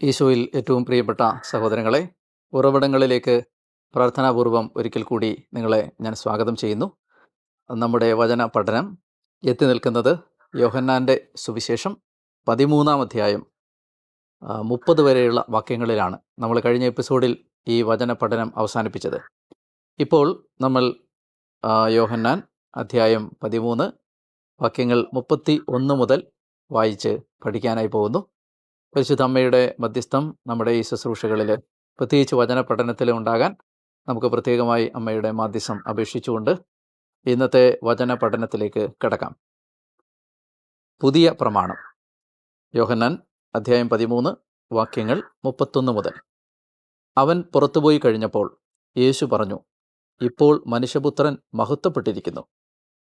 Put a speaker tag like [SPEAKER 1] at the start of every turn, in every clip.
[SPEAKER 1] ഈശോയിൽ ഏറ്റവും പ്രിയപ്പെട്ട സഹോദരങ്ങളെ, ഉറവിടങ്ങളിലേക്ക് പ്രാർത്ഥനാപൂർവം ഒരിക്കൽ കൂടി നിങ്ങളെ ഞാൻ സ്വാഗതം ചെയ്യുന്നു. നമ്മുടെ വചന പഠനം എത്തി നിൽക്കുന്നത് യോഹന്നാൻ്റെ സുവിശേഷം 13-ാം അധ്യായം 30 വരെയുള്ള വാക്യങ്ങളിലാണ്. നമ്മൾ കഴിഞ്ഞ എപ്പിസോഡിൽ ഈ വചന പഠനം അവസാനിപ്പിച്ചത്. ഇപ്പോൾ നമ്മൾ യോഹന്നാൻ അധ്യായം 13 വാക്യങ്ങൾ 31 മുതൽ വായിച്ച് പഠിക്കാനായി പോകുന്നു. പരിശുദ്ധ അമ്മയുടെ മധ്യസ്ഥം നമ്മുടെ ഈ ശുശ്രൂഷകളിൽ, പ്രത്യേകിച്ച് വചന പഠനത്തിൽ ഉണ്ടാകാൻ നമുക്ക് പ്രത്യേകമായി അമ്മയുടെ മാധ്യസ്ഥം അപേക്ഷിച്ചുകൊണ്ട് ഇന്നത്തെ വചന പഠനത്തിലേക്ക് കിടക്കാം. പുതിയ പ്രമാണം, യോഹന്നാൻ അധ്യായം 13 വാക്യങ്ങൾ 31 മുതൽ. അവൻ പുറത്തുപോയി കഴിഞ്ഞപ്പോൾ യേശു പറഞ്ഞു, ഇപ്പോൾ മനുഷ്യപുത്രൻ മഹത്വപ്പെട്ടിരിക്കുന്നു,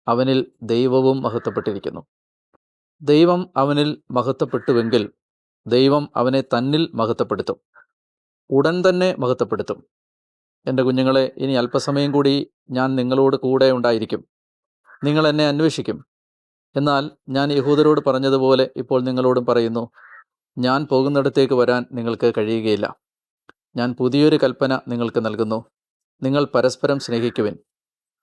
[SPEAKER 1] അവനിൽ ദൈവവും മഹത്വപ്പെട്ടിരിക്കുന്നു. ദൈവം അവനിൽ മഹത്വപ്പെട്ടുവെങ്കിൽ ദൈവം അവനെ തന്നിൽ മഹത്വപ്പെടുത്തും, ഉടൻ തന്നെ മഹത്വപ്പെടുത്തും. എൻ്റെ കുഞ്ഞുങ്ങളെ, ഇനി അല്പസമയം കൂടി ഞാൻ നിങ്ങളോട് കൂടെ ഉണ്ടായിരിക്കും. നിങ്ങൾ എന്നെ അന്വേഷിക്കും. എന്നാൽ ഞാൻ യഹൂദരോട് പറഞ്ഞതുപോലെ ഇപ്പോൾ നിങ്ങളോടും പറയുന്നു, ഞാൻ പോകുന്നിടത്തേക്ക് വരാൻ നിങ്ങൾക്ക് കഴിയുകയില്ല. ഞാൻ പുതിയൊരു കൽപ്പന നിങ്ങൾക്ക് നൽകുന്നു, നിങ്ങൾ പരസ്പരം സ്നേഹിക്കുവിൻ.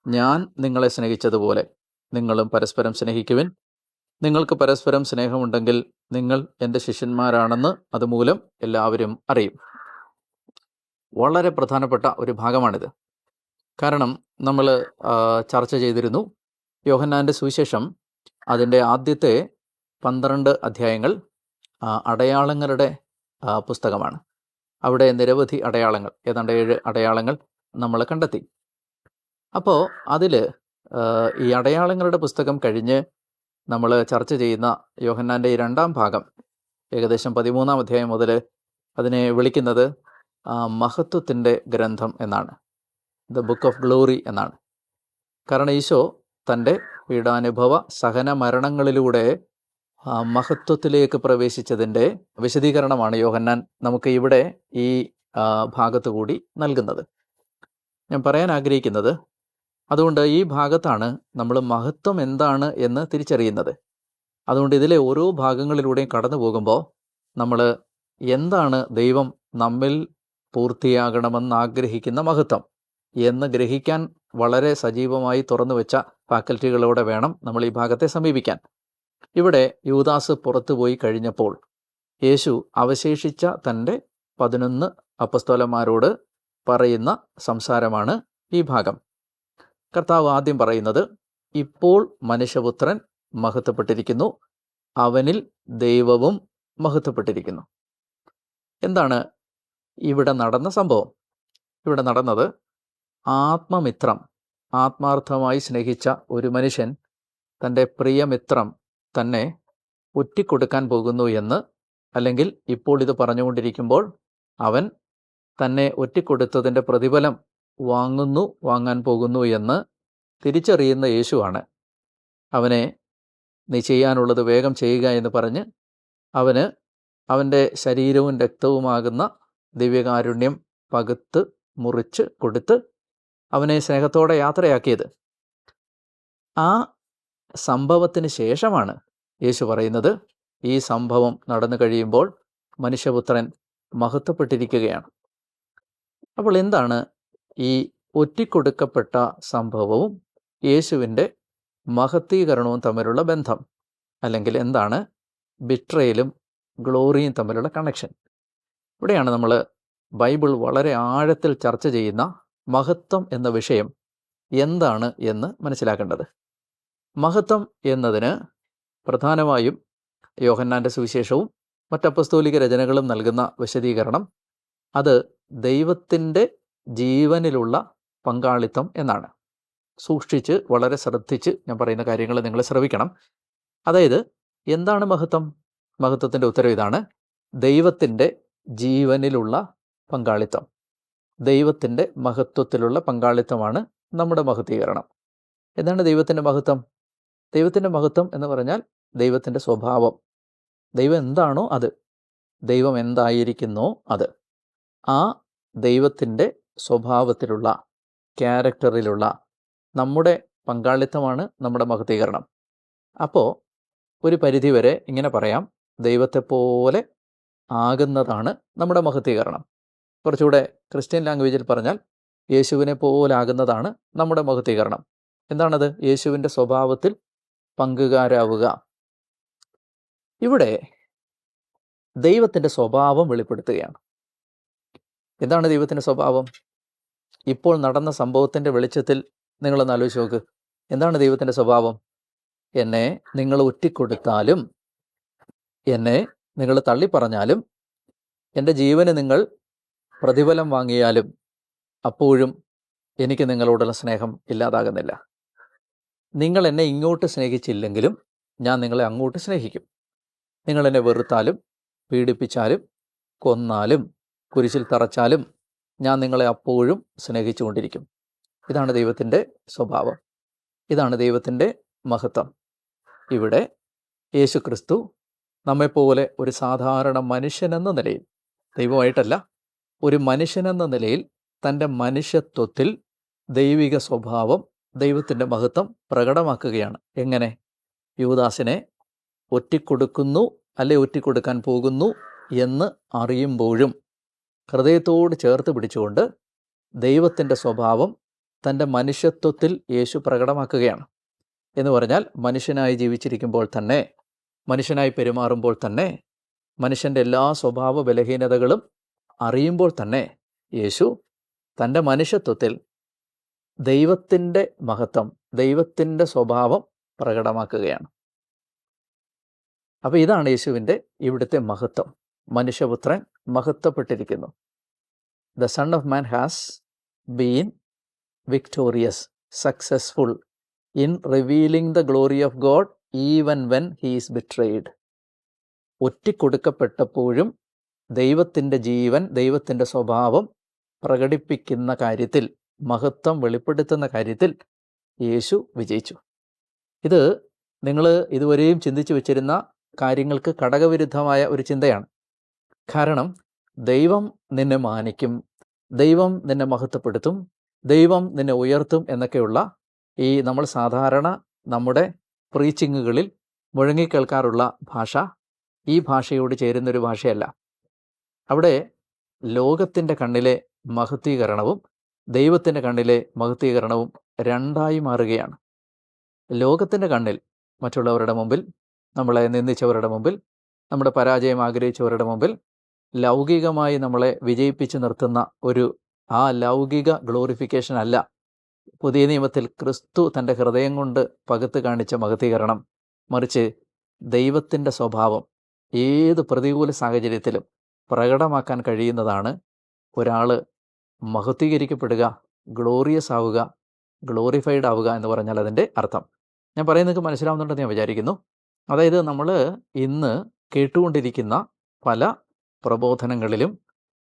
[SPEAKER 1] ഞാൻ നിങ്ങളെ സ്നേഹിച്ചതുപോലെ നിങ്ങളും പരസ്പരം സ്നേഹിക്കുവിൻ. നിങ്ങൾക്ക് പരസ്പരം സ്നേഹമുണ്ടെങ്കിൽ നിങ്ങൾ എൻ്റെ ശിഷ്യന്മാരാണെന്ന് അതുമൂലം എല്ലാവരും അറിയും. വളരെ പ്രധാനപ്പെട്ട ഒരു ഭാഗമാണിത്. കാരണം നമ്മൾ ചർച്ച ചെയ്തിരുന്നു, യോഹന്നാൻ്റെ സുവിശേഷം അതിൻ്റെ ആദ്യത്തെ 12 അധ്യായങ്ങൾ അടയാളങ്ങളുടെ പുസ്തകമാണ്. അവിടെ നിരവധി അടയാളങ്ങൾ, ഏതാണ്ട് 7 അടയാളങ്ങൾ നമ്മൾ കണ്ടെത്തി. അപ്പോൾ അതിൽ ഈ അടയാളങ്ങളുടെ പുസ്തകം കഴിഞ്ഞ് നമ്മൾ ചർച്ച ചെയ്യുന്ന യോഹന്നാൻ്റെ ഈ 2-ാം ഭാഗം, ഏകദേശം 13-ാം അധ്യായം മുതൽ അതിനെ വിളിക്കുന്നത് മഹത്വത്തിൻ്റെ ഗ്രന്ഥം എന്നാണ്, ദ ബുക്ക് ഓഫ് ഗ്ലോറി എന്നാണ്. കാരണം ഈശോ തൻ്റെ പീഡാനുഭവ സഹന മരണങ്ങളിലൂടെ മഹത്വത്തിലേക്ക് പ്രവേശിച്ചതിൻ്റെ വിശദീകരണമാണ് യോഹന്നാൻ നമുക്ക് ഇവിടെ ഈ ഭാഗത്തു കൂടി നൽകുന്നത്. ഞാൻ പറയാൻ ആഗ്രഹിക്കുന്നത്, അതുകൊണ്ട് ഈ ഭാഗത്താണ് നമ്മൾ മഹത്വം എന്താണ് എന്ന് തിരിച്ചറിയുന്നത്. അതുകൊണ്ട് ഇതിലെ ഓരോ ഭാഗങ്ങളിലൂടെയും കടന്നു പോകുമ്പോൾ നമ്മൾ എന്താണ് ദൈവം നമ്മിൽ പൂർത്തിയാകണമെന്ന് ആഗ്രഹിക്കുന്ന മഹത്വം എന്ന് ഗ്രഹിക്കാൻ വളരെ സജീവമായി തുറന്നു വെച്ച ഫാക്കൽറ്റികളോടെ വേണം നമ്മൾ ഈ ഭാഗത്തെ സമീപിക്കാൻ. ഇവിടെ യൂദാസ് പുറത്തുപോയി കഴിഞ്ഞപ്പോൾ യേശു അവശേഷിച്ച തൻ്റെ 11 അപ്പസ്തോലന്മാരോട് പറയുന്ന സംസാരമാണ് ഈ ഭാഗം. കർത്താവ് ആദ്യം പറയുന്നത്, ഇപ്പോൾ മനുഷ്യപുത്രൻ മഹത്വപ്പെട്ടിരിക്കുന്നു, അവനിൽ ദൈവവും മഹത്വപ്പെട്ടിരിക്കുന്നു. എന്താണ് ഇവിടെ നടന്ന സംഭവം? ഇവിടെ നടന്നത്, ആത്മമിത്രം, ആത്മാർത്ഥമായി സ്നേഹിച്ച ഒരു മനുഷ്യൻ തൻ്റെ പ്രിയമിത്രം തന്നെ ഒറ്റിക്കൊടുക്കാൻ പോകുന്നു എന്ന്, അല്ലെങ്കിൽ ഇപ്പോൾ ഇത് പറഞ്ഞുകൊണ്ടിരിക്കുമ്പോൾ അവൻ തന്നെ ഒറ്റിക്കൊടുത്തതിൻ്റെ പ്രതിഫലം വാങ്ങാൻ പോകുന്നു എന്ന് തിരിച്ചറിയുന്ന യേശുവാണ് അവനെ നീ ചെയ്യാനുള്ളത് വേഗം ചെയ്യുക എന്ന് പറഞ്ഞ് അവന് അവൻ്റെ ശരീരവും രക്തവുമാകുന്ന ദിവ്യകാരുണ്യം പകുത്ത് മുറിച്ച് കൊടുത്ത് അവനെ സ്നേഹത്തോടെ യാത്രയാക്കിയത്. ആ സംഭവത്തിന് ശേഷമാണ് യേശു പറയുന്നത്, ഈ സംഭവം നടന്നു കഴിയുമ്പോൾ മനുഷ്യപുത്രൻ മഹത്വപ്പെട്ടിരിക്കുകയാണ്. അപ്പോൾ എന്താണ് ഈ ഒറ്റിക്കൊടുക്കപ്പെട്ട സംഭവവും യേശുവിൻ്റെ മഹത്വീകരണവും തമ്മിലുള്ള ബന്ധം? അല്ലെങ്കിൽ എന്താണ് ബിട്രയലും ഗ്ലോറിയും തമ്മിലുള്ള കണക്ഷൻ? ഇവിടെയാണ് നമ്മൾ ബൈബിൾ വളരെ ആഴത്തിൽ ചർച്ച ചെയ്യുന്ന മഹത്വം എന്ന വിഷയം എന്താണ് എന്ന് മനസ്സിലാക്കേണ്ടത്. മഹത്വം എന്നതിന് പ്രധാനമായും യോഹന്നാൻ്റെ സുവിശേഷവും മറ്റപ്പസ്തോലിക രചനകളും നൽകുന്ന വിശദീകരണം, അത് ദൈവത്തിൻ്റെ ജീവനിലുള്ള പങ്കാളിത്തം എന്നാണ്. സൂക്ഷിച്ച് വളരെ ശ്രദ്ധിച്ച് ഞാൻ പറയുന്ന കാര്യങ്ങൾ നിങ്ങൾ ശ്രവിക്കണം. അതായത് എന്താണ് മഹത്വം? മഹത്വത്തിൻ്റെ ഉത്തരം ഇതാണ്, ദൈവത്തിൻ്റെ ജീവനിലുള്ള പങ്കാളിത്തം. ദൈവത്തിൻ്റെ മഹത്വത്തിലുള്ള പങ്കാളിത്തമാണ് നമ്മുടെ മഹത്വീകരണം. എന്താണ് ദൈവത്തിൻ്റെ മഹത്വം? ദൈവത്തിൻ്റെ മഹത്വം എന്ന് പറഞ്ഞാൽ ദൈവത്തിൻ്റെ സ്വഭാവം. ദൈവം എന്താണോ അത്, ദൈവം എന്തായിരിക്കുന്നോ അത്, ആ ദൈവത്തിൻ്റെ സ്വഭാവത്തിലുള്ള, ക്യാരക്ടറിലുള്ള നമ്മുടെ പങ്കാളിത്തമാണ് നമ്മുടെ മഹത്വീകരണം. അപ്പോൾ ഒരു പരിധിവരെ ഇങ്ങനെ പറയാം, ദൈവത്തെപ്പോലെ ആകുന്നതാണ് നമ്മുടെ മഹത്വീകരണം. കുറച്ചുകൂടെ ക്രിസ്ത്യൻ ലാംഗ്വേജിൽ പറഞ്ഞാൽ യേശുവിനെ പോലാകുന്നതാണ് നമ്മുടെ മഹത്വീകരണം. എന്താണത്? യേശുവിൻ്റെ സ്വഭാവത്തിൽ പങ്കുകാരാവുക. ഇവിടെ ദൈവത്തിൻ്റെ സ്വഭാവം വെളിപ്പെടുത്തുകയാണ്. എന്താണ് ദൈവത്തിൻ്റെ സ്വഭാവം? ഇപ്പോൾ നടന്ന സംഭവത്തിൻ്റെ വെളിച്ചത്തിൽ നിങ്ങളൊന്ന് ആലോചിച്ച് നോക്ക്. എന്താണ് ദൈവത്തിൻ്റെ സ്വഭാവം? എന്നെ നിങ്ങൾ ഒറ്റിക്കൊടുത്താലും, എന്നെ നിങ്ങൾ തള്ളിപ്പറഞ്ഞാലും, എൻ്റെ ജീവന് നിങ്ങൾ പ്രതിഫലം വാങ്ങിയാലും, അപ്പോഴും എനിക്ക് നിങ്ങളോടുള്ള സ്നേഹം ഇല്ലാതാകുന്നില്ല. നിങ്ങൾ എന്നെ ഇങ്ങോട്ട് സ്നേഹിച്ചില്ലെങ്കിലും ഞാൻ നിങ്ങളെ അങ്ങോട്ട് സ്നേഹിക്കും. നിങ്ങൾ എന്നെ വെറുത്താലും, പീഡിപ്പിച്ചാലും, കൊന്നാലും, കുരിശിൽ തറച്ചാലും ഞാൻ നിങ്ങളെ അപ്പോഴും സ്നേഹിച്ചുകൊണ്ടിരിക്കും. ഇതാണ് ദൈവത്തിൻ്റെ സ്വഭാവം. ഇതാണ് ദൈവത്തിൻ്റെ മഹത്വം. ഇവിടെ യേശു ക്രിസ്തു നമ്മെപ്പോലെ ഒരു സാധാരണ മനുഷ്യനെന്ന നിലയിൽ, ദൈവമായിട്ടല്ല, ഒരു മനുഷ്യനെന്ന നിലയിൽ തൻ്റെ മനുഷ്യത്വത്തിൽ ദൈവിക സ്വഭാവം, ദൈവത്തിൻ്റെ മഹത്വം പ്രകടമാക്കുകയാണ്. എങ്ങനെ? യൂദാസിനെ ഒറ്റിക്കൊടുക്കുന്നു, അല്ലെ ഒറ്റിക്കൊടുക്കാൻ പോകുന്നു എന്ന് അറിയുമ്പോഴും ഹൃദയത്തോട് ചേർത്ത് പിടിച്ചുകൊണ്ട് ദൈവത്തിൻ്റെ സ്വഭാവം തൻ്റെ മനുഷ്യത്വത്തിൽ യേശു പ്രകടമാക്കുകയാണ്. എന്ന് പറഞ്ഞാൽ മനുഷ്യനായി ജീവിച്ചിരിക്കുമ്പോൾ തന്നെ, മനുഷ്യനായി പെരുമാറുമ്പോൾ തന്നെ, മനുഷ്യൻ്റെ എല്ലാ സ്വഭാവ ബലഹീനതകളും അറിയുമ്പോൾ തന്നെ യേശു തൻ്റെ മനുഷ്യത്വത്തിൽ ദൈവത്തിൻ്റെ മഹത്വം, ദൈവത്തിൻ്റെ സ്വഭാവം പ്രകടമാക്കുകയാണ്. അപ്പോൾ ഇതാണ് യേശുവിൻ്റെ ഇവിടുത്തെ മഹത്വം. മനുഷ്യപുത്രൻ മഹത്വപ്പെട്ടിരിക്കുന്നു. The son of man has been victorious, successful in revealing the glory of God even when he is betrayed. ഒറ്റിക്കൊടുക്കപ്പെട്ടപ്പോഴും ദൈവത്തിൻ്റെ ജീവൻ, ദൈവത്തിൻ്റെ സ്വഭാവം പ്രകടിപ്പിക്കുന്ന കാര്യത്തിൽ, മഹത്വം വെളിപ്പെടുത്തുന്ന കാര്യത്തിൽ യേശു വിജയിച്ചു. ഇത് നിങ്ങൾ ഇതുവരെയും ചിന്തിച്ചു വെച്ചിരുന്ന കാര്യങ്ങൾക്ക് ഘടകവിരുദ്ധമായ ഒരു ചിന്തയാണ്. കാരണം ദൈവം നിന്നെ മാനിക്കും, ദൈവം നിന്നെ മഹത്വപ്പെടുത്തും, ദൈവം നിന്നെ ഉയർത്തും എന്നൊക്കെയുള്ള ഈ നമ്മൾ സാധാരണ നമ്മുടെ പ്രീച്ചിങ്ങുകളിൽ മുഴങ്ങിക്കേൾക്കാറുള്ള ഭാഷ ഈ ഭാഷയോട് ചേരുന്നൊരു ഭാഷയല്ല. അവിടെ ലോകത്തിൻ്റെ കണ്ണിലെ മഹത്വീകരണവും ദൈവത്തിൻ്റെ കണ്ണിലെ മഹത്വീകരണവും രണ്ടായി മാറുകയാണ്. ലോകത്തിൻ്റെ കണ്ണിൽ മറ്റുള്ളവരുടെ മുമ്പിൽ, നമ്മളെ നിന്ദിച്ചവരുടെ മുമ്പിൽ, നമ്മുടെ പരാജയം ആഗ്രഹിച്ചവരുടെ മുമ്പിൽ ലൗകികമായി നമ്മളെ വിജയിപ്പിച്ച് നിർത്തുന്ന ആ ലൗകിക ഗ്ലോറിഫിക്കേഷൻ അല്ല പുതിയ നിയമത്തിൽ ക്രിസ്തു തൻ്റെ ഹൃദയം കൊണ്ട് പകുത്ത് കാണിച്ച മഹത്വീകരണം. മറിച്ച് ദൈവത്തിൻ്റെ സ്വഭാവം ഏത് പ്രതികൂല സാഹചര്യത്തിലും പ്രകടമാക്കാൻ കഴിയുന്നതാണ് ഒരാൾ മഹത്വീകരിക്കപ്പെടുക, ഗ്ലോറിയസ് ആവുക, ഗ്ലോറിഫൈഡ് ആവുക എന്ന് പറഞ്ഞാൽ അതിൻ്റെ അർത്ഥം. ഞാൻ പറയുന്നത് മനസ്സിലാവുന്നുണ്ടെന്ന് ഞാൻ വിചാരിക്കുന്നു. അതായത് നമ്മൾ ഇന്ന് കേട്ടുകൊണ്ടിരിക്കുന്ന പല പ്രബോധനങ്ങളിലും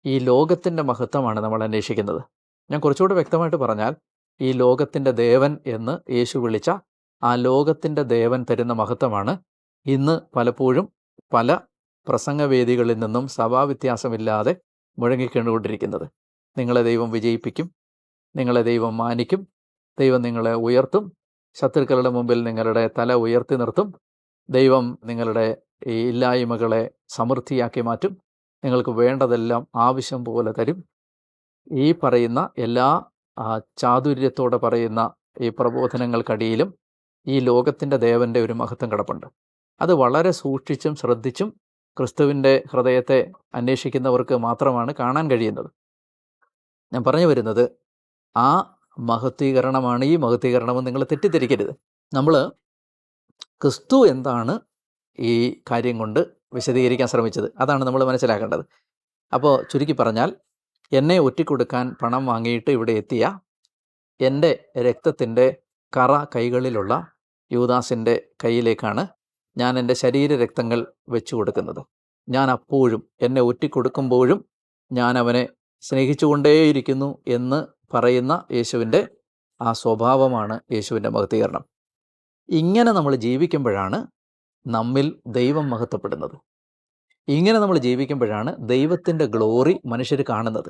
[SPEAKER 1] ഈ ലോകത്തിൻ്റെ മഹത്വമാണ് നമ്മൾ അന്വേഷിക്കുന്നത്. ഞാൻ കുറച്ചുകൂടി വ്യക്തമായിട്ട് പറഞ്ഞാൽ, ഈ ലോകത്തിൻ്റെ ദേവൻ എന്ന് യേശു വിളിച്ച ആ ലോകത്തിൻ്റെ ദേവൻ തരുന്ന മഹത്വമാണ് ഇന്ന് പലപ്പോഴും പല പ്രസംഗവേദികളിൽ നിന്നും സഭാവ്യത്യാസമില്ലാതെ മുഴങ്ങിക്കൊണ്ടിരിക്കുന്നത്. നിങ്ങളെ ദൈവം വിജയിപ്പിക്കും, നിങ്ങളെ ദൈവം മാനിക്കും, ദൈവം നിങ്ങളെ ഉയർത്തും, ശത്രുക്കളുടെ മുമ്പിൽ നിങ്ങളുടെ തല ഉയർത്തി നിർത്തും, ദൈവം നിങ്ങളുടെ ഈ ഇല്ലായ്മകളെ സമൃദ്ധിയാക്കി മാറ്റും, നിങ്ങൾക്ക് വേണ്ടതെല്ലാം ആവശ്യം പോലെ തരും. ഈ പറയുന്ന എല്ലാ ചാതുര്യത്തോടെ പറയുന്ന ഈ പ്രബോധനങ്ങൾക്കടിയിലും ഈ ലോകത്തിൻ്റെ ദേവൻ്റെ ഒരു മഹത്വം കിടപ്പുണ്ട്. അത് വളരെ സൂക്ഷിച്ചും ശ്രദ്ധിച്ചും ക്രിസ്തുവിൻ്റെ ഹൃദയത്തെ അന്വേഷിക്കുന്നവർക്ക് മാത്രമാണ് കാണാൻ കഴിയുന്നത്. ഞാൻ പറഞ്ഞു വരുന്നത് ആ മഹത്വീകരണമാണ് ഈ മഹത്വീകരണമെന്ന് നിങ്ങൾ തെറ്റിദ്ധരിക്കരുത്. നമ്മൾ ക്രിസ്തു എന്താണ് ഈ കാര്യം കൊണ്ട് വിശദീകരിക്കാൻ ശ്രമിച്ചത്, അതാണ് നമ്മൾ മനസ്സിലാക്കേണ്ടത്. അപ്പോൾ ചുരുക്കി പറഞ്ഞാൽ, എന്നെ ഒറ്റിക്കൊടുക്കാൻ പണം വാങ്ങിയിട്ട് ഇവിടെ എത്തിയ എൻ്റെ രക്തത്തിൻ്റെ കറ കൈകളിലുള്ള യൂദാസിൻ്റെ കയ്യിലേക്കാണ് ഞാൻ എൻ്റെ ശരീരരക്തങ്ങൾ വെച്ചു കൊടുക്കുന്നത്. ഞാൻ അപ്പോഴും എന്നെ ഒറ്റിക്കൊടുക്കുമ്പോഴും ഞാൻ അവനെ സ്നേഹിച്ചുകൊണ്ടേയിരിക്കുന്നു എന്ന് പറയുന്ന യേശുവിൻ്റെ ആ സ്വഭാവമാണ് യേശുവിൻ്റെ മഹത്വീകരണം. ഇങ്ങനെ നമ്മൾ ജീവിക്കുമ്പോഴാണ് നമ്മിൽ ദൈവം മഹത്വപ്പെടുന്നത്. ഇങ്ങനെ നമ്മൾ ജീവിക്കുമ്പോഴാണ് ദൈവത്തിൻ്റെ ഗ്ലോറി മനുഷ്യർ കാണുന്നത്.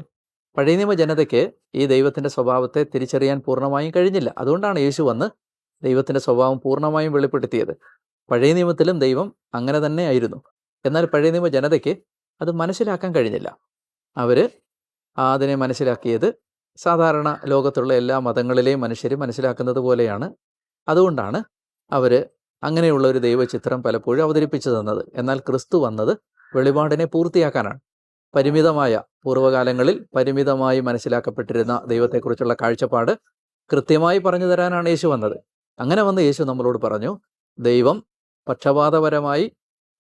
[SPEAKER 1] പഴയ നിയമ ജനതയ്ക്ക് ഈ ദൈവത്തിൻ്റെ സ്വഭാവത്തെ തിരിച്ചറിയാൻ പൂർണ്ണമായും കഴിഞ്ഞില്ല. അതുകൊണ്ടാണ് യേശു വന്ന് ദൈവത്തിൻ്റെ സ്വഭാവം പൂർണ്ണമായും വെളിപ്പെടുത്തിയത്. പഴയ നിയമത്തിലും ദൈവം അങ്ങനെ തന്നെ ആയിരുന്നു. എന്നാൽ പഴയ നിയമ ജനതയ്ക്ക് അത് മനസ്സിലാക്കാൻ കഴിഞ്ഞില്ല. അവർ അതിനെ മനസ്സിലാക്കിയത് സാധാരണ ലോകത്തുള്ള എല്ലാ മതങ്ങളിലെയും മനുഷ്യർ മനസ്സിലാക്കുന്നത് പോലെയാണ്. അതുകൊണ്ടാണ് അവർ അങ്ങനെയുള്ള ഒരു ദൈവചിത്രം പലപ്പോഴും അവതരിപ്പിച്ചു തന്നത്. എന്നാൽ ക്രിസ്തു വന്നത് വെളിപാടിനെ പൂർത്തിയാക്കാനാണ്. പരിമിതമായ പൂർവ്വകാലങ്ങളിൽ പരിമിതമായി മനസ്സിലാക്കപ്പെട്ടിരുന്ന ദൈവത്തെക്കുറിച്ചുള്ള കാഴ്ചപ്പാട് കൃത്യമായി പറഞ്ഞു തരാനാണ് യേശു വന്നത്. അങ്ങനെ വന്ന് യേശു നമ്മളോട് പറഞ്ഞു, ദൈവം പക്ഷപാതപരമായി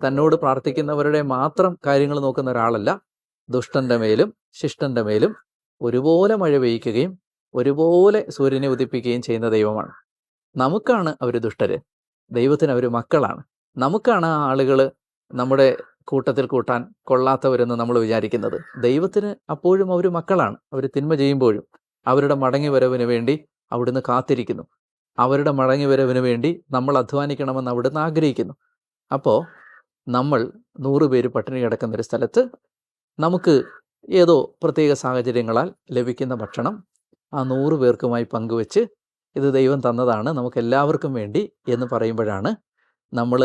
[SPEAKER 1] തന്നോട് പ്രാർത്ഥിക്കുന്നവരുടെ മാത്രം കാര്യങ്ങൾ നോക്കുന്ന ഒരാളല്ല. ദുഷ്ടൻ്റെ മേലും ശിഷ്ടൻ്റെ മേലും ഒരുപോലെ മഴ പെയ്യ്ക്കുകയും ഒരുപോലെ സൂര്യനെ ഉദിപ്പിക്കുകയും ചെയ്യുന്ന ദൈവമാണ്. നമുക്കാണ് അവർ ദുഷ്ടര്, ദൈവത്തിന് അവർ മക്കളാണ്. നമുക്കാണ് ആ ആളുകൾ നമ്മുടെ കൂട്ടത്തിൽ കൂട്ടാൻ കൊള്ളാത്തവരെന്ന് നമ്മൾ വിചാരിക്കുന്നത്. ദൈവത്തിന് അപ്പോഴും അവർ മക്കളാണ്. അവർ തിന്മ ചെയ്യുമ്പോഴും അവരുടെ മടങ്ങി വരവിന് വേണ്ടി അവിടുന്ന് കാത്തിരിക്കുന്നു. അവരുടെ മടങ്ങി വരവിന് വേണ്ടി നമ്മൾ അധ്വാനിക്കണമെന്ന് അവിടുന്ന് ആഗ്രഹിക്കുന്നു. അപ്പോൾ നമ്മൾ 100 പേര് പട്ടിണി കിടക്കുന്നൊരു സ്ഥലത്ത് നമുക്ക് ഏതോ പ്രത്യേക സാഹചര്യങ്ങളാൽ ലഭിക്കുന്ന ഭക്ഷണം ആ 100 പേർക്കുമായി പങ്കുവെച്ച് ഇത് ദൈവം തന്നതാണ് നമുക്കെല്ലാവർക്കും വേണ്ടി എന്ന് പറയുമ്പോഴാണ് നമ്മൾ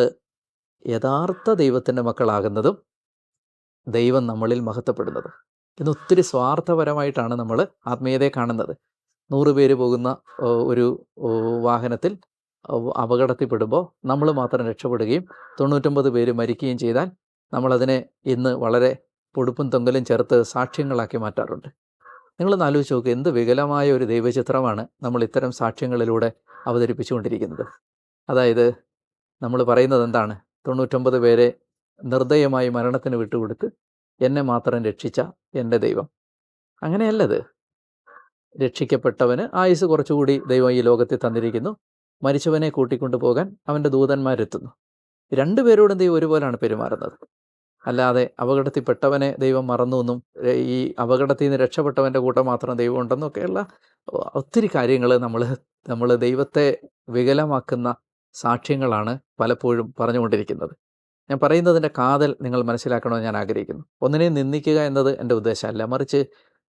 [SPEAKER 1] യഥാർത്ഥ ദൈവത്തിൻ്റെ മക്കളാകുന്നതും ദൈവം നമ്മളിൽ മഹത്വപ്പെടുന്നതും. ഇന്ന് ഒത്തിരി സ്വാർത്ഥപരമായിട്ടാണ് നമ്മൾ ആത്മീയതയെ കാണുന്നത്. 100 പേര് പോകുന്ന ഒരു വാഹനത്തിൽ അപകടത്തിൽപ്പെടുമ്പോൾ നമ്മൾ മാത്രം രക്ഷപ്പെടുകയും 99 പേര് മരിക്കുകയും ചെയ്താൽ നമ്മളതിനെ ഇന്ന് വളരെ പൊടുപ്പും തൊങ്കലും ചേർത്ത് സാക്ഷ്യങ്ങളാക്കി മാറ്റാറുണ്ട്. നിങ്ങളൊന്ന് ആലോചിച്ച് നോക്കുക, എന്ത് വികലമായ ഒരു ദൈവചിത്രമാണ് നമ്മൾ ഇത്തരം സാക്ഷ്യങ്ങളിലൂടെ അവതരിപ്പിച്ചുകൊണ്ടിരിക്കുന്നത്. അതായത് നമ്മൾ പറയുന്നത് എന്താണ്? 99 പേരെ നിർദ്ദയമായി മരണത്തിന് വിട്ടുകൊടുത്ത് എന്നെ മാത്രം രക്ഷിച്ച എൻ്റെ ദൈവം. അങ്ങനെയല്ലത്. രക്ഷിക്കപ്പെട്ടവന് ആയുസ് കുറച്ചുകൂടി ദൈവം ഈ ലോകത്തിൽ തന്നിരിക്കുന്നു. മരിച്ചവനെ കൂട്ടിക്കൊണ്ടു പോകാൻ അവൻ്റെ ദൂതന്മാരെത്തുന്നു. 2 പേരോടും ദൈവം ഒരുപോലാണ് പെരുമാറുന്നത്. അല്ലാതെ അപകടത്തിൽപ്പെട്ടവനെ ദൈവം മറന്നുവെന്നും ഈ അപകടത്തിൽ നിന്ന് രക്ഷപ്പെട്ടവൻ്റെ കൂട്ടം മാത്രം ദൈവം ഉണ്ടെന്നൊക്കെയുള്ള ഒത്തിരി കാര്യങ്ങൾ നമ്മൾ ദൈവത്തെ വികലമാക്കുന്ന സാക്ഷ്യങ്ങളാണ് പലപ്പോഴും പറഞ്ഞുകൊണ്ടിരിക്കുന്നത്. ഞാൻ പറയുന്നതിൻ്റെ കാതൽ നിങ്ങൾ മനസ്സിലാക്കണമെന്ന് ഞാൻ ആഗ്രഹിക്കുന്നു. ഒന്നിനെയും നിന്ദിക്കുക എന്നത് എൻ്റെ ഉദ്ദേശമല്ല. മറിച്ച്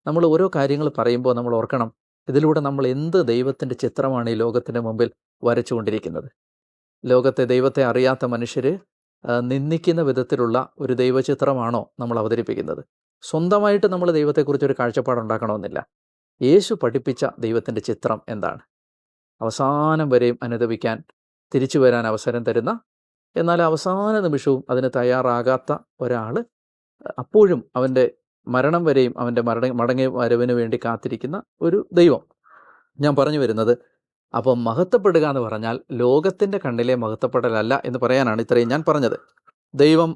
[SPEAKER 1] നമ്മൾ ഓരോ കാര്യങ്ങൾ പറയുമ്പോൾ നമ്മൾ ഓർക്കണം, ഇതിലൂടെ നമ്മൾ എന്ത് ദൈവത്തിൻ്റെ ചിത്രമാണ് ഈ ലോകത്തിൻ്റെ മുമ്പിൽ വരച്ചുകൊണ്ടിരിക്കുന്നത്. ലോകത്തെ ദൈവത്തെ അറിയാത്ത മനുഷ്യർ നിന്ദിക്കുന്ന വിധത്തിലുള്ള ഒരു ദൈവചിത്രമാണോ നമ്മൾ അവതരിപ്പിക്കുന്നത്? സ്വന്തമായിട്ട് നമ്മൾ ദൈവത്തെക്കുറിച്ചൊരു കാഴ്ചപ്പാടുണ്ടാക്കണമെന്നില്ല. യേശു പഠിപ്പിച്ച ദൈവത്തിൻ്റെ ചിത്രം എന്താണ്? അവസാനം വരെയും അനുദപിക്കാൻ, തിരിച്ചു വരാൻ അവസരം തരുന്ന, എന്നാൽ അവസാന നിമിഷവും അതിന് തയ്യാറാകാത്ത ഒരാൾ, അപ്പോഴും അവൻ്റെ മരണം വരെയും അവൻ്റെ മടങ്ങി വരവിന് വേണ്ടി കാത്തിരിക്കുന്ന ഒരു ദൈവം. ഞാൻ പറഞ്ഞു വരുന്നത്, അപ്പം മഹത്വപ്പെടുക എന്ന് പറഞ്ഞാൽ ലോകത്തിൻ്റെ കണ്ണിലെ മഹത്വപ്പെടലല്ല എന്ന് പറയാനാണ് ഇത്രയും ഞാൻ പറഞ്ഞത്. ദൈവം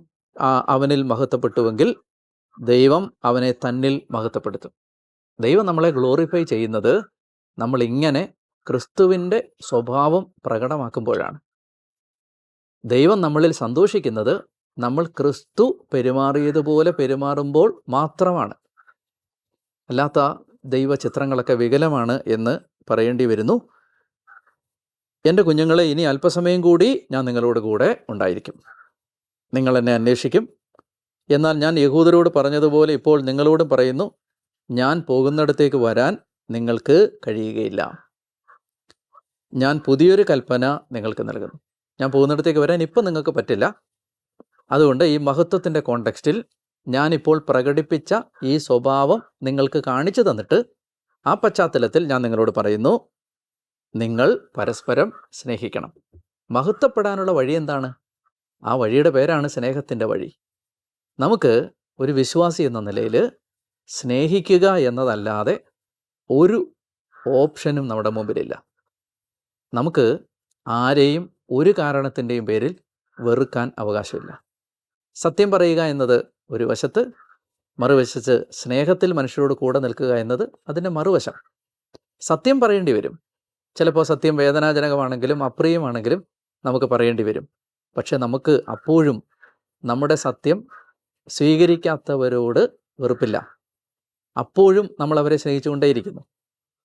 [SPEAKER 1] അവനിൽ മഹത്വപ്പെട്ടുവെങ്കിൽ ദൈവം അവനെ തന്നിൽ മഹത്വപ്പെടുത്തും. ദൈവം നമ്മളെ ഗ്ലോറിഫൈ ചെയ്യുന്നത് നമ്മളിങ്ങനെ ക്രിസ്തുവിൻ്റെ സ്വഭാവം പ്രകടമാക്കുമ്പോഴാണ്. ദൈവം നമ്മളിൽ സന്തോഷിക്കുന്നത് നമ്മൾ ക്രിസ്തു പെരുമാറിയതുപോലെ പെരുമാറുമ്പോൾ മാത്രമാണ്. അല്ലാത്ത ദൈവചിത്രങ്ങളൊക്കെ വികലമാണ് എന്ന് പറയേണ്ടി വരുന്നു. എൻ്റെ കുഞ്ഞുങ്ങളെ, ഇനി അല്പസമയം കൂടി ഞാൻ നിങ്ങളോട് കൂടെ ഉണ്ടായിരിക്കും. നിങ്ങൾ എന്നെ അന്വേഷിക്കും. എന്നാൽ ഞാൻ യഹൂദരോട് പറഞ്ഞതുപോലെ ഇപ്പോൾ നിങ്ങളോടും പറയുന്നു, ഞാൻ പോകുന്നിടത്തേക്ക് വരാൻ നിങ്ങൾക്ക് കഴിയുകയില്ല. ഞാൻ പുതിയൊരു കൽപ്പന നിങ്ങൾക്ക് നൽകുന്നു. ഞാൻ പോകുന്നിടത്തേക്ക് വരാൻ ഇപ്പം നിങ്ങൾക്ക് പറ്റില്ല. അതുകൊണ്ട് ഈ മഹത്വത്തിൻ്റെ കോണ്ടെക്സ്റ്റിൽ ഞാനിപ്പോൾ പ്രകടിപ്പിച്ച ഈ സ്വഭാവം നിങ്ങൾക്ക് കാണിച്ചു തന്നിട്ട് ആ പശ്ചാത്തലത്തിൽ ഞാൻ നിങ്ങളോട് പറയുന്നു, നിങ്ങൾ പരസ്പരം സ്നേഹിക്കണം. മഹത്വപ്പെടാനുള്ള വഴി എന്താണ്? ആ വഴിയുടെ പേരാണ് സ്നേഹത്തിൻ്റെ വഴി. നമുക്ക് ഒരു വിശ്വാസി എന്ന നിലയിൽ സ്നേഹിക്കുക എന്നതല്ലാതെ ഒരു ഓപ്ഷനും നമ്മുടെ മുമ്പിലില്ല. നമുക്ക് ആരെയും ഒരു കാരണത്തിൻ്റെയും പേരിൽ വെറുക്കാൻ അവകാശമില്ല. സത്യം പറയുക എന്നത് ഒരു വശത്ത്, മറുവശത്ത് സ്നേഹത്തിൽ മനുഷ്യരോട് കൂടെ നിൽക്കുക എന്നത് അതിൻ്റെ മറുവശം. സത്യം പറയേണ്ടി വരും. ചിലപ്പോൾ സത്യം വേദനാജനകമാണെങ്കിലും അപ്രിയമാണെങ്കിലും നമുക്ക് പറയേണ്ടി വരും. പക്ഷെ നമുക്ക് അപ്പോഴും നമ്മുടെ സത്യം സ്വീകരിക്കാത്തവരോട് വെറുപ്പില്ല. അപ്പോഴും നമ്മൾ അവരെ സ്നേഹിച്ചുകൊണ്ടേയിരിക്കുന്നു.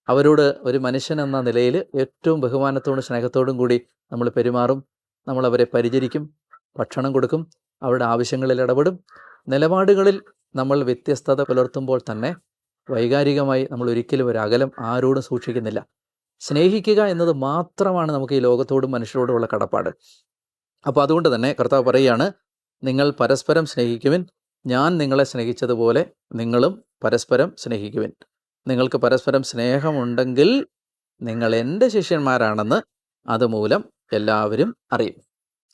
[SPEAKER 1] അവരോട് ഒരു മനുഷ്യൻ എന്ന നിലയിൽ ഏറ്റവും ബഹുമാനത്തോടും സ്നേഹത്തോടും കൂടി നമ്മൾ പെരുമാറും. നമ്മൾ അവരെ പരിചരിക്കും, ഭക്ഷണം കൊടുക്കും, അവരുടെ ആവശ്യങ്ങളിൽ ഇടപെടും. നിലപാടുകളിൽ നമ്മൾ വ്യത്യസ്തത പുലർത്തുമ്പോൾ തന്നെ വൈകാരികമായി നമ്മൾ ഒരിക്കലും ഒരു അകലം ആരോടും സൂക്ഷിക്കുന്നില്ല. സ്നേഹിക്കുക എന്നത് മാത്രമാണ് നമുക്ക് ഈ ലോകത്തോടും മനുഷ്യരോടും ഉള്ള കടപ്പാട്. അപ്പോൾ അതുകൊണ്ട് തന്നെ കർത്താവ് പറയുകയാണ്, നിങ്ങൾ പരസ്പരം സ്നേഹിക്കുവിൻ, ഞാൻ നിങ്ങളെ സ്നേഹിച്ചതുപോലെ നിങ്ങളും പരസ്പരം സ്നേഹിക്കുവിൻ. നിങ്ങൾക്ക് പരസ്പരം സ്നേഹമുണ്ടെങ്കിൽ നിങ്ങൾ എൻ്റെ ശിഷ്യന്മാരാണെന്ന് അതുമൂലം എല്ലാവരും അറിയും.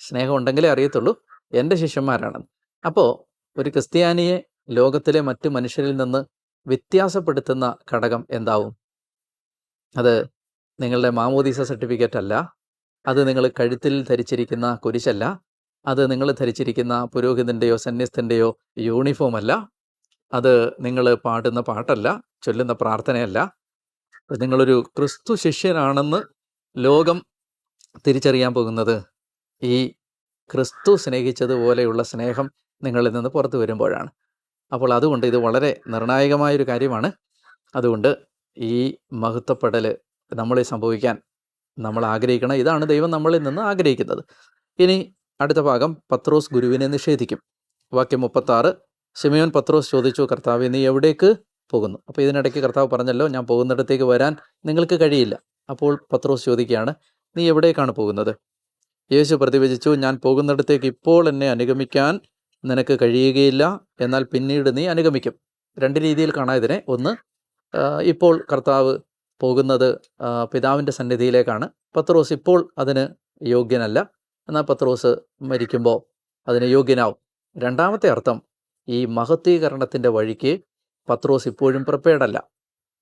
[SPEAKER 1] സ്നേഹം ഉണ്ടെങ്കിലേ അറിയത്തുള്ളൂ എൻ്റെ ശിഷ്യന്മാരാണെന്ന്. അപ്പോൾ ഒരു ക്രിസ്ത്യാനിയെ ലോകത്തിലെ മറ്റു മനുഷ്യരിൽ നിന്ന് വ്യത്യാസപ്പെടുത്തുന്ന ഘടകം എന്താവും? അത് നിങ്ങളുടെ മാമോദീസ സർട്ടിഫിക്കറ്റ് അല്ല, അത് നിങ്ങൾ കഴുത്തിൽ ധരിച്ചിരിക്കുന്ന കുരിശല്ല, അത് നിങ്ങൾ ധരിച്ചിരിക്കുന്ന പുരോഹിതൻ്റെയോ സന്യസ്തൻ്റെയോ യൂണിഫോം അല്ല, അത് നിങ്ങൾ പാടുന്ന പാട്ടല്ല, ചൊല്ലുന്ന പ്രാർത്ഥനയല്ല. നിങ്ങളൊരു ക്രിസ്തു ശിഷ്യനാണെന്ന് ലോകം തിരിച്ചറിയാൻ പോകുന്നത് ഈ ക്രിസ്തു സ്നേഹിച്ചതുപോലെയുള്ള സ്നേഹം നിങ്ങളിൽ നിന്ന് പുറത്തു വരുമ്പോഴാണ്. അപ്പോൾ അതുകൊണ്ട് ഇത് വളരെ നിർണായകമായൊരു കാര്യമാണ്. അതുകൊണ്ട് ഈ മഹത്വപ്പെടൽ നമ്മളിൽ സംഭവിക്കാൻ നമ്മൾ ആഗ്രഹിക്കണം. ഇതാണ് ദൈവം നമ്മളിൽ നിന്ന് ആഗ്രഹിക്കുന്നത്. ഇനി അടുത്ത ഭാഗം, പത്രോസ് ഗുരുവിനെ നിഷേധിക്കും. വാക്യം 36. ശിമയോൻ പത്രോസ് ചോദിച്ചു, കർത്താവേ, നീ എവിടേക്ക് പോകുന്നു? അപ്പോൾ ഇതിനിടയ്ക്ക് കർത്താവ് പറഞ്ഞല്ലോ, ഞാൻ പോകുന്നിടത്തേക്ക് വരാൻ നിങ്ങൾക്ക് കഴിയില്ല. അപ്പോൾ പത്രോസ് ചോദിക്കുകയാണ്, നീ എവിടേക്കാണ് പോകുന്നത്? യേശു പ്രതിവചിച്ചു, ഞാൻ പോകുന്നിടത്തേക്ക് ഇപ്പോൾ എന്നെ അനുഗമിക്കാൻ നിനക്ക് കഴിയുകയില്ല, എന്നാൽ പിന്നീട് നീ അനുഗമിക്കും. രണ്ട് രീതിയിൽ കാണാം ഇതിനെ. ഒന്ന്, ഇപ്പോൾ കർത്താവ് പോകുന്നത് പിതാവിൻ്റെ സന്നിധിയിലേക്കാണ്. പത്രോസ് ഇപ്പോൾ അതിന് യോഗ്യനല്ല, എന്നാൽ പത്രോസ് മരിക്കുമ്പോൾ അതിന് യോഗ്യനാവും. രണ്ടാമത്തെ അർത്ഥം, ഈ മഹത്വീകരണത്തിൻ്റെ വഴിക്ക് പത്രോസ് ഇപ്പോഴും പ്രിപ്പയർഡല്ല.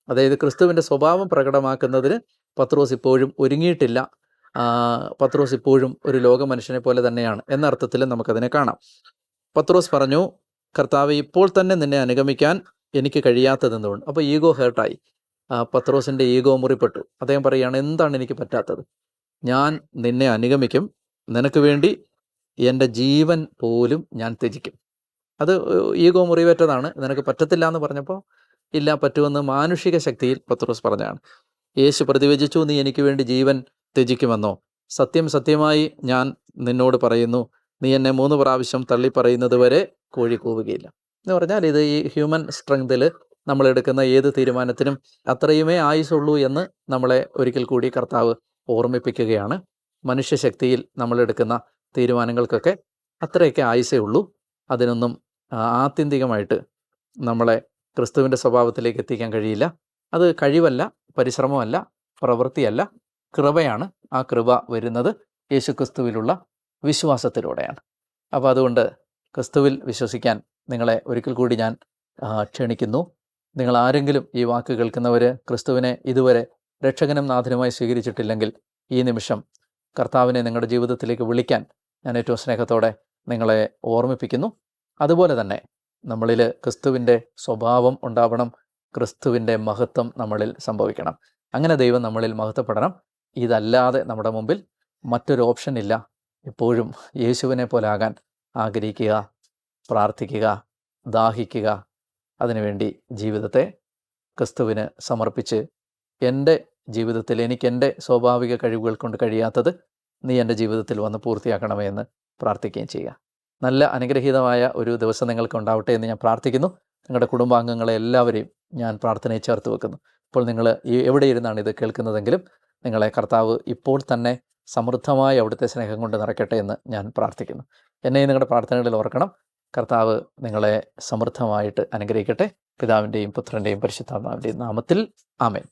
[SPEAKER 1] അതായത് ക്രിസ്തുവിൻ്റെ സ്വഭാവം പ്രകടമാക്കുന്നതിന് പത്രോസ് ഇപ്പോഴും ഒരുങ്ങിയിട്ടില്ല. പത്രോസ് ഇപ്പോഴും ഒരു ലോക മനുഷ്യനെ പോലെ തന്നെയാണ് എന്ന അർത്ഥത്തിൽ നമുക്കതിനെ കാണാം. പത്രോസ് പറഞ്ഞു, കർത്താവ്, ഇപ്പോൾ തന്നെ നിന്നെ അനുഗമിക്കാൻ എനിക്ക് കഴിയാത്തതെന്തുകൊണ്ട്? അപ്പോൾ ഈഗോ ഹേർട്ടായി. പത്രോസിൻ്റെ ഈഗോ മുറിപ്പെട്ടു. അദ്ദേഹം പറയുകയാണ്, എന്താണ് എനിക്ക് പറ്റാത്തത്? ഞാൻ നിന്നെ അനുഗമിക്കും, നിനക്ക് വേണ്ടി എൻ്റെ ജീവൻ പോലും ഞാൻ ത്യജിക്കും. അത് ഈഗോ മുറിവേറ്റതാണ്. നിനക്ക് പറ്റത്തില്ല എന്ന് പറഞ്ഞപ്പോൾ ഇല്ല, പറ്റുമെന്ന് മാനുഷിക ശക്തിയിൽ പത്രോസ് പറഞ്ഞാണ്. യേശു പ്രതിവചിച്ചു, നീ എനിക്ക് വേണ്ടി ജീവൻ ത്യജിക്കുമെന്നോ? സത്യം സത്യമായി ഞാൻ നിന്നോട് പറയുന്നു, നീ എന്നെ 3 പ്രാവശ്യം തള്ളി പറയുന്നത് വരെ കോഴി കൂവുകയില്ല എന്ന് പറഞ്ഞാൽ, ഇത് ഈ ഹ്യൂമൻ സ്ട്രെങ്തിൽ നമ്മളെടുക്കുന്ന ഏത് തീരുമാനത്തിനും അത്രയുമേ ആയുസുള്ളൂ എന്ന് നമ്മളെ ഒരിക്കൽ കൂടി കർത്താവ് ഓർമ്മിപ്പിക്കുകയാണ്. മനുഷ്യശക്തിയിൽ നമ്മളെടുക്കുന്ന തീരുമാനങ്ങൾക്കൊക്കെ അത്രയൊക്കെ ആയുസേ ഉള്ളൂ. അതിനൊന്നും ആത്യന്തികമായിട്ട് നമ്മളെ ക്രിസ്തുവിൻ്റെ സ്വഭാവത്തിലേക്ക് എത്തിക്കാൻ കഴിയില്ല. അത് കഴിവല്ല, പരിശ്രമമല്ല, പ്രവൃത്തിയല്ല, കൃപയാണ്. ആ കൃപ വരുന്നത് യേശുക്രിസ്തുവിലുള്ള വിശ്വാസത്തിലൂടെയാണ്. അപ്പോൾ അതുകൊണ്ട് ക്രിസ്തുവിൽ വിശ്വസിക്കാൻ നിങ്ങളെ ഒരിക്കൽ കൂടി ഞാൻ ക്ഷണിക്കുന്നു. നിങ്ങൾ ആരെങ്കിലും ഈ വാക്ക് കേൾക്കുന്നവർ ക്രിസ്തുവിനെ ഇതുവരെ രക്ഷകനും നാഥനുമായി സ്വീകരിച്ചിട്ടില്ലെങ്കിൽ ഈ നിമിഷം കർത്താവിനെ നിങ്ങളുടെ ജീവിതത്തിലേക്ക് വിളിക്കാൻ ഞാൻ ഏറ്റവും സ്നേഹത്തോടെ നിങ്ങളെ ഓർമ്മിപ്പിക്കുന്നു. അതുപോലെ തന്നെ നമ്മളിൽ ക്രിസ്തുവിൻ്റെ സ്വഭാവം ഉണ്ടാവണം, ക്രിസ്തുവിൻ്റെ മഹത്വം നമ്മളിൽ സംഭവിക്കണം. അങ്ങനെ ദൈവം നമ്മളിൽ മഹത്വപ്പെടണം. ഇതല്ലാതെ നമ്മുടെ മുമ്പിൽ മറ്റൊരു ഓപ്ഷൻ ഇല്ല. എപ്പോഴും യേശുവിനെ പോലെ ആകാൻ ആഗ്രഹിക്കുക, പ്രാർത്ഥിക്കുക, ദാഹിക്കുക. അതിനുവേണ്ടി ജീവിതത്തെ ക്രിസ്തുവിന് സമർപ്പിച്ച്, എൻ്റെ ജീവിതത്തിൽ എനിക്ക് എൻ്റെ സ്വാഭാവിക കഴിവുകൾ കൊണ്ട് കഴിയാത്തത് നീ എൻ്റെ ജീവിതത്തിൽ വന്ന് പൂർത്തിയാക്കണമേ എന്ന് പ്രാർത്ഥിക്കുകയും ചെയ്യുക. നല്ല അനുഗ്രഹീതമായ ഒരു ദിവസം നിങ്ങൾക്ക് ഉണ്ടാവട്ടെ എന്ന് ഞാൻ പ്രാർത്ഥിക്കുന്നു. നിങ്ങളുടെ കുടുംബാംഗങ്ങളെ എല്ലാവരെയും ഞാൻ പ്രാർത്ഥനയിൽ ചേർത്ത് വെക്കുന്നു. ഇപ്പോൾ നിങ്ങൾ എവിടെ ഇരുന്നാണ് ഇത് കേൾക്കുന്നതെങ്കിലും നിങ്ങളെ കർത്താവ് ഇപ്പോൾ തന്നെ സമൃദ്ധമായി അവിടുത്തെ സ്നേഹം കൊണ്ട് നിറയ്ക്കട്ടെ എന്ന് ഞാൻ പ്രാർത്ഥിക്കുന്നു. എന്നെ നിങ്ങളുടെ പ്രാർത്ഥനകളിൽ ഓർക്കണം. കർത്താവ് നിങ്ങളെ സമൃദ്ധമായിട്ട് അനുഗ്രഹിക്കട്ടെ. പിതാവിൻ്റെയും പുത്രൻ്റെയും പരിശുദ്ധാത്മാവിൻ്റെയും നാമത്തിൽ ആമേൻ.